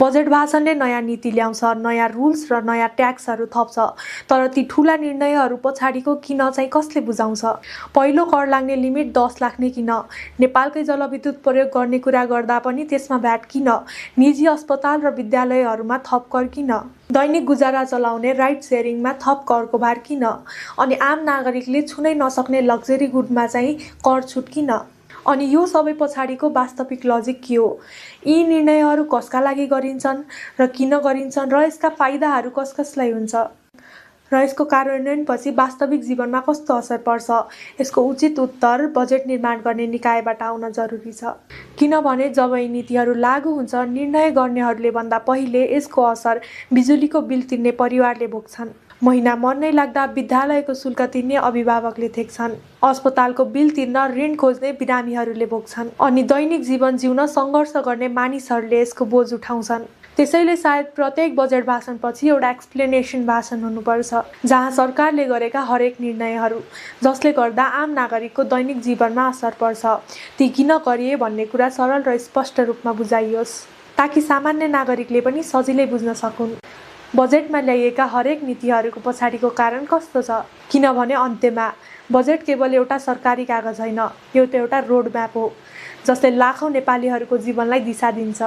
Budget भाषणले नयाँ नीति ल्याउँछ, नयाँ रुल्स र नयाँ ट्याक्सहरू थप्छ, तर ती ठुला निर्णयहरू पछाडिको किन चाहिँ कसले बुझाउँछ? पहिलो कर लाग्ने लिमिट 10 लाख नै किन? नेपालकै जलविद्युत प्रयोग गर्ने कुरा गर्दा पनि त्यसमा भ्याट किन? निजी अस्पताल र विद्यालयहरूमा थप कर किन? दैनिक गुजारा चलाउने राइड सेयरिङमा थप करको भार किन? अनि आम नागरिकले छुनै नसक्ने लग्जरी गुडमा चाहिँ कर छुट किन? अनि यो सबै पछाडिको वास्तविक लजिक के हो? यी निर्णयहरू कसका लागि गरिन्छन् र किन गरिन्छन् र यसका फाइदाहरू कसलाई हुन्छ र यसको कार्यान्वयनपछि वास्तविक जीवनमा कस्तो असर पर्छ? यसको उचित उत्तर बजेट निर्माण गर्ने निकायबाट आउन जरुरी छ। किनभने जब यी नीतिहरू लागू हुन्छ, निर्णय गर्नेहरूले भन्दा पहिले यसको असर बिजुलीको बिल तिर्ने परिवारले भोग्छन्। महिना मन नै लाग्दा विद्यालयको शुल्क तिर्ने अभिभावकले थेक्छन्। अस्पतालको बिल तिर्न ऋण खोज्ने बिरामीहरूले भोग्छन्। अनि दैनिक जीवन जिउन सङ्घर्ष गर्ने मानिसहरूले यसको बोझ उठाउँछन्। त्यसैले सायद प्रत्येक बजेट भाषणपछि एउटा एक्सप्लेनेसन भाषण हुनुपर्छ, जहाँ सरकारले गरेका हरेक निर्णयहरू, जसले गर्दा आम नागरिकको दैनिक जीवनमा असर पर्छ, ती किन गरिए भन्ने कुरा सरल र स्पष्ट रूपमा बुझाइयोस्, ताकि सामान्य नागरिकले पनि सजिलै बुझ्न सकुन्। बजेटमा ल्याइएका हरेक नीतिहरूको पछाडिको कारण कस्तो छ? किनभने अन्त्यमा बजेट केवल एउटा सरकारी कागज होइन, यो त एउटा रोड म्याप हो, जसले लाखौँ नेपालीहरूको जीवनलाई दिशा दिन्छ।